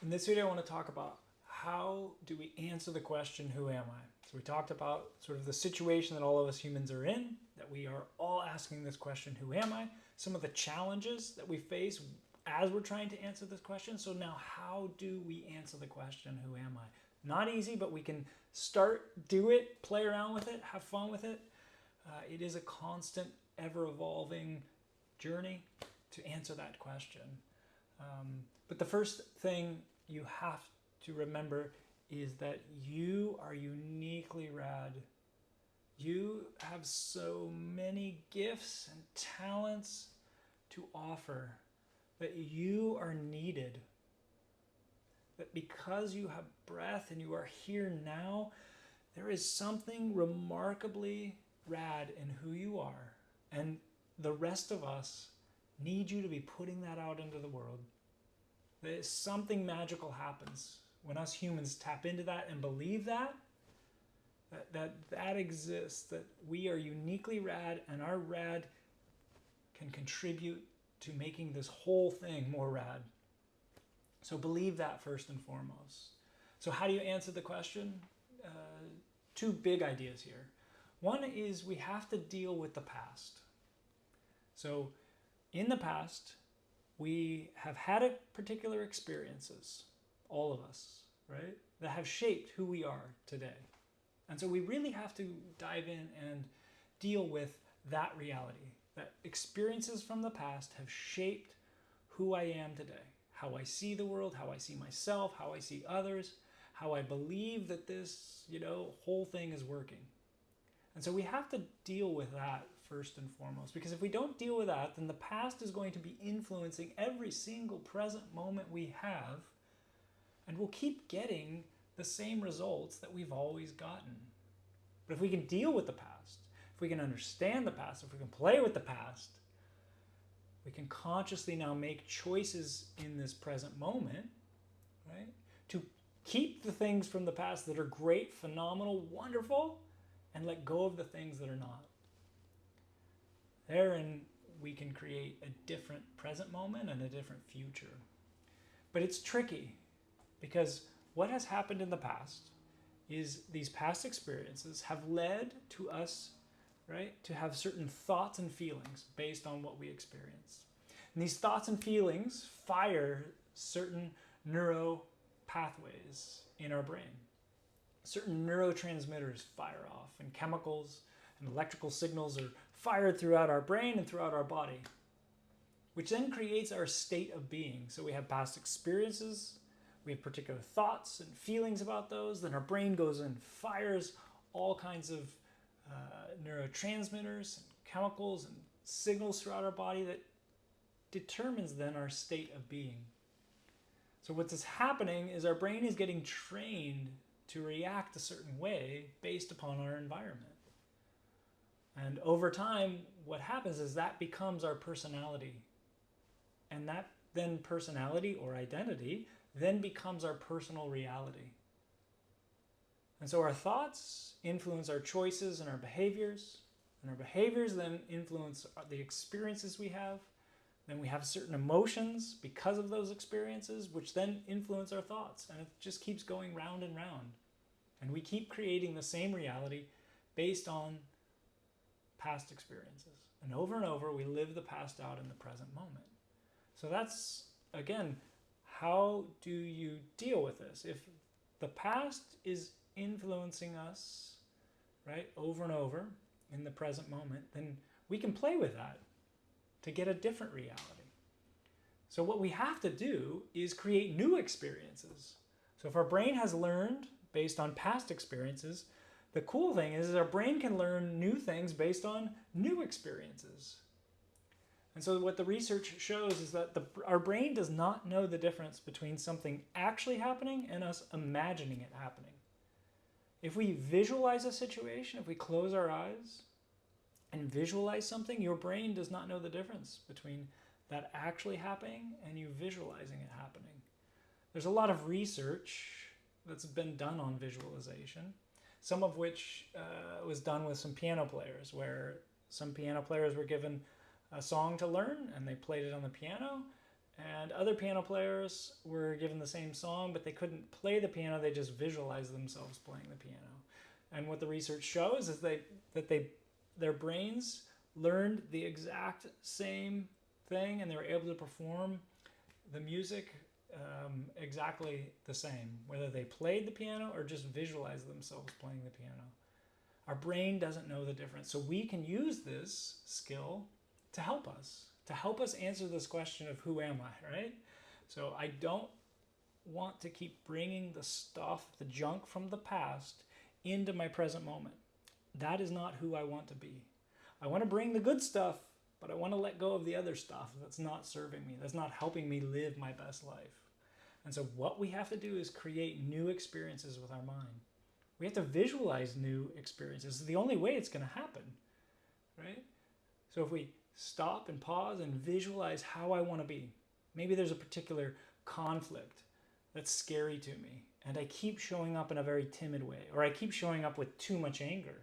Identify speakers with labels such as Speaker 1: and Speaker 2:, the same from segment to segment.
Speaker 1: In this video, I want to talk about how do we answer the question, who am I? So we talked about sort of the situation that all of us humans are in, that we are all asking this question, who am I? Some of the challenges that we face as we're trying to answer this question. So now how do we answer the question, who am I? Not easy, but we can start, do it, play around with it, have fun with it. It is a constant, ever-evolving journey to answer that question. But the first thing you have to remember is that you are uniquely rad. You have so many gifts and talents to offer, that you are needed. That because you have breath and you are here now, there is something remarkably rad in who you are. And the rest of us need you to be putting that out into the world. That something magical happens when us humans tap into that and believe that exists, that we are uniquely rad, and our rad can contribute to making this whole thing more rad. So believe that first and foremost. So how do you answer the question? Two big ideas here. One is we have to deal with the past. So in the past, we have had particular experiences, all of us, right, that have shaped who we are today. And so we really have to dive in and deal with that reality, that experiences from the past have shaped who I am today, how I see the world, how I see myself, how I see others, how I believe that this, whole thing is working. And so we have to deal with that first and foremost, because if we don't deal with that, then the past is going to be influencing every single present moment we have, and we'll keep getting the same results that we've always gotten. But if we can deal with the past, if we can understand the past, if we can play with the past, we can consciously now make choices in this present moment, right, to keep the things from the past that are great, phenomenal, wonderful, and let go of the things that are not. Therein, we can create a different present moment and a different future. But it's tricky, because what has happened in the past is these past experiences have led to us, right, to have certain thoughts and feelings based on what we experienced. And these thoughts and feelings fire certain neuro pathways in our brain. Certain neurotransmitters fire off, and chemicals and electrical signals are fired throughout our brain and throughout our body, which then creates our state of being. So we have past experiences, we have particular thoughts and feelings about those, then our brain goes and fires all kinds of neurotransmitters and chemicals and signals throughout our body that determines then our state of being. So what's happening is our brain is getting trained to react a certain way based upon our environment. And over time, what happens is that becomes our personality. And that then personality or identity then becomes our personal reality. And so our thoughts influence our choices and our behaviors then influence the experiences we have. Then we have certain emotions because of those experiences, which then influence our thoughts. And it just keeps going round and round. And we keep creating the same reality based on past experiences. And over, we live the past out in the present moment. So that's, again, how do you deal with this? If the past is influencing us, right, over and over in the present moment, then we can play with that to get a different reality. So what we have to do is create new experiences. So if our brain has learned based on past experiences, the cool thing is our brain can learn new things based on new experiences. And so what the research shows is that our brain does not know the difference between something actually happening and us imagining it happening. If we visualize a situation, if we close our eyes and visualize something, your brain does not know the difference between that actually happening and you visualizing it happening. There's a lot of research that's been done on visualization, some of which was done with some piano players, where some piano players were given a song to learn and they played it on the piano, And other piano players were given the same song, but they couldn't play the piano, they just visualized themselves playing the piano. And what the research shows is their brains learned the exact same thing, and they were able to perform the music exactly the same, whether they played the piano or just visualized themselves playing the piano. Our brain doesn't know the difference. So we can use this skill to help us answer this question of who am I, right? So I don't want to keep bringing the stuff, the junk from the past into my present moment. That is not who I want to be. I want to bring the good stuff, but I want to let go of the other stuff that's not serving me, that's not helping me live my best life. And so what we have to do is create new experiences with our mind. We have to visualize new experiences. It's the only way it's going to happen, right? So if we stop and pause and visualize how I want to be, maybe there's a particular conflict that's scary to me, and I keep showing up in a very timid way, or I keep showing up with too much anger.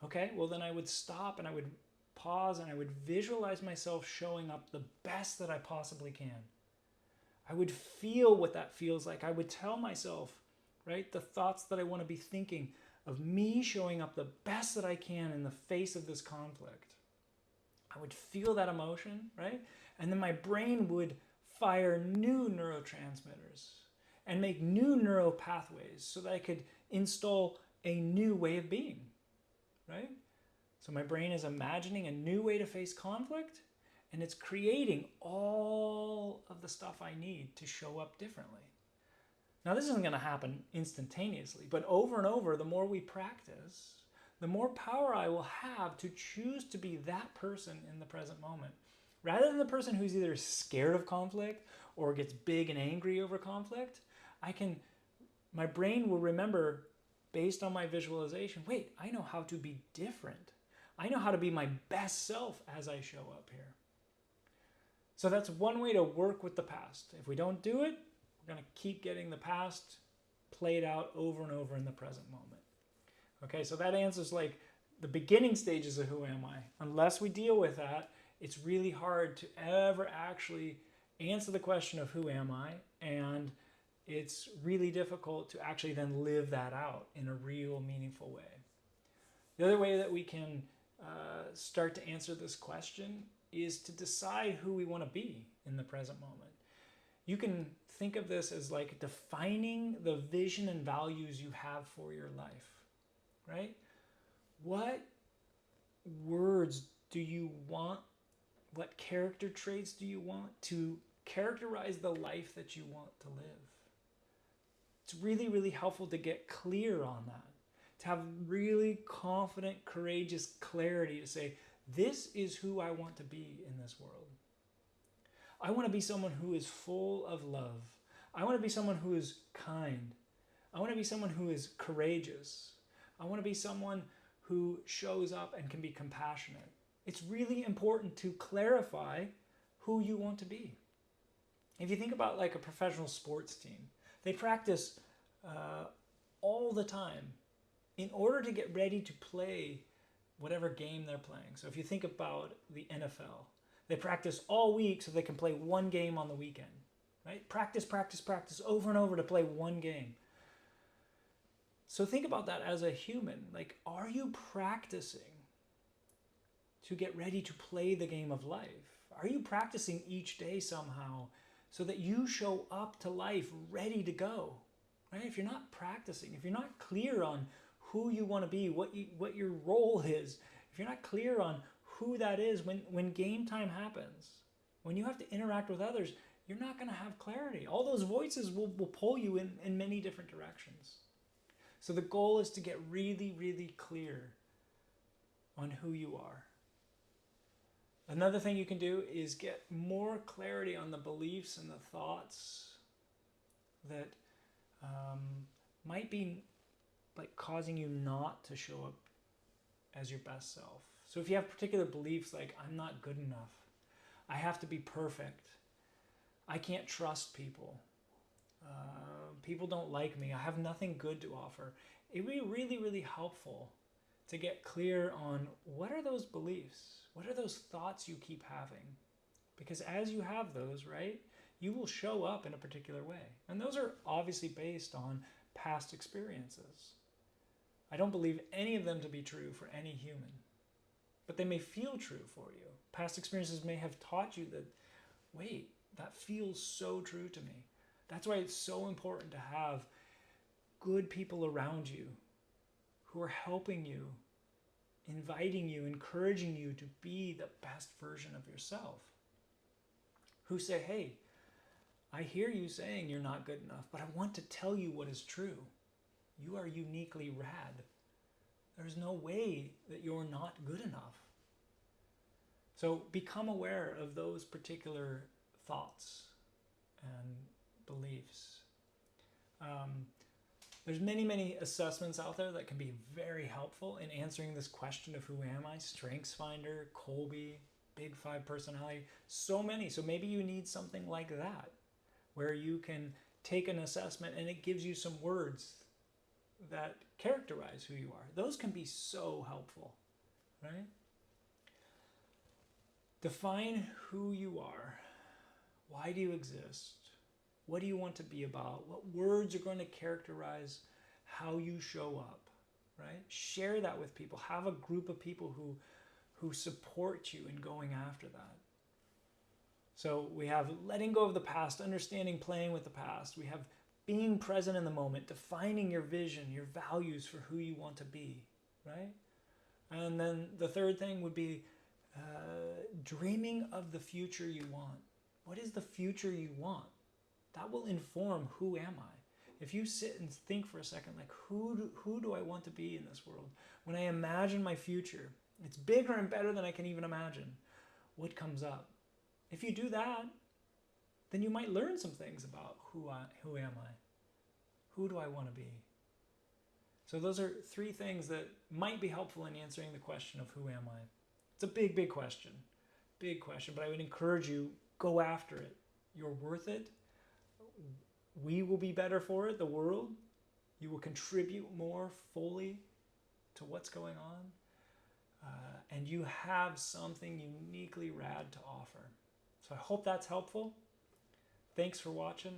Speaker 1: Okay, well then I would stop and I would pause and I would visualize myself showing up the best that I possibly can. I would feel what that feels like. I would tell myself, right, the thoughts that I want to be thinking of me showing up the best that I can in the face of this conflict. I would feel that emotion, right? And then my brain would fire new neurotransmitters and make new neural pathways so that I could install a new way of being, right? So my brain is imagining a new way to face conflict, and it's creating all of the stuff I need to show up differently. Now, this isn't going to happen instantaneously, but over and over, the more we practice, the more power I will have to choose to be that person in the present moment. Rather than the person who's either scared of conflict or gets big and angry over conflict, my brain will remember, based on my visualization, wait, I know how to be different. I know how to be my best self as I show up here. So that's one way to work with the past. If we don't do it, we're going to keep getting the past played out over and over in the present moment. Okay, so that answers like the beginning stages of who am I. Unless we deal with that, it's really hard to ever actually answer the question of who am I, and it's really difficult to actually then live that out in a real meaningful way. The other way that we can start to answer this question is to decide who we want to be in the present moment. You can think of this as like defining the vision and values you have for your life, right? What words do you want? What character traits do you want to characterize the life that you want to live? It's really, really helpful to get clear on that, to have really confident, courageous clarity to say, this is who I want to be in this world. I want to be someone who is full of love. I want to be someone who is kind. I want to be someone who is courageous. I want to be someone who shows up and can be compassionate. It's really important to clarify who you want to be. If you think about like a professional sports team, they practice all the time in order to get ready to play whatever game they're playing. So if you think about the NFL, they practice all week so they can play one game on the weekend, right? Practice, practice, practice over and over to play one game. So think about that as a human. Like, are you practicing to get ready to play the game of life? Are you practicing each day somehow so that you show up to life ready to go, right? If you're not practicing, if you're not clear on who you want to be, what your role is, if you're not clear on who that is when game time happens, when you have to interact with others, you're not going to have clarity. All those voices will pull you in many different directions. So the goal is to get really, really clear on who you are. Another thing you can do is get more clarity on the beliefs and the thoughts that might be like causing you not to show up as your best self. So if you have particular beliefs like, I'm not good enough, I have to be perfect, I can't trust people, people don't like me, I have nothing good to offer, it would be really, really helpful to get clear on what are those beliefs, what are those thoughts you keep having, Because as you have those, right, you will show up in a particular way. And those are obviously based on past experiences. I don't believe any of them to be true for any human, but they may feel true for you. Past experiences may have taught you that, wait, that feels so true to me. That's why it's so important to have good people around you who are helping you, inviting you, encouraging you to be the best version of yourself. Who say, hey, I hear you saying you're not good enough, but I want to tell you what is true. You are uniquely rad. There's no way that you're not good enough. So become aware of those particular thoughts and beliefs. There's many assessments out there that can be very helpful in answering this question of who am I? StrengthsFinder, Kolbe, Big Five personality, so many. So maybe you need something like that, where you can take an assessment and it gives you some words that characterize who you are. Those can be so helpful, right? Define who you are. Why do you exist? What do you want to be about? What words are going to characterize how you show up, right? Share that with people. Have a group of people who support you in going after that. So we have letting go of the past, understanding, playing with the past. We have being present in the moment, defining your vision, your values for who you want to be, right? And then the third thing would be dreaming of the future you want. What is the future you want? That will inform who am I. If you sit and think for a second, like who do I want to be in this world? When I imagine my future, it's bigger and better than I can even imagine. What comes up? If you do that, then you might learn some things about who am I? Who do I want to be? So those are three things that might be helpful in answering the question of who am I. It's a big question, but I would encourage you, go after it. You're worth it. We will be better for it, the world. You will contribute more fully to what's going on. And you have something uniquely rad to offer. So I hope that's helpful. Thanks for watching.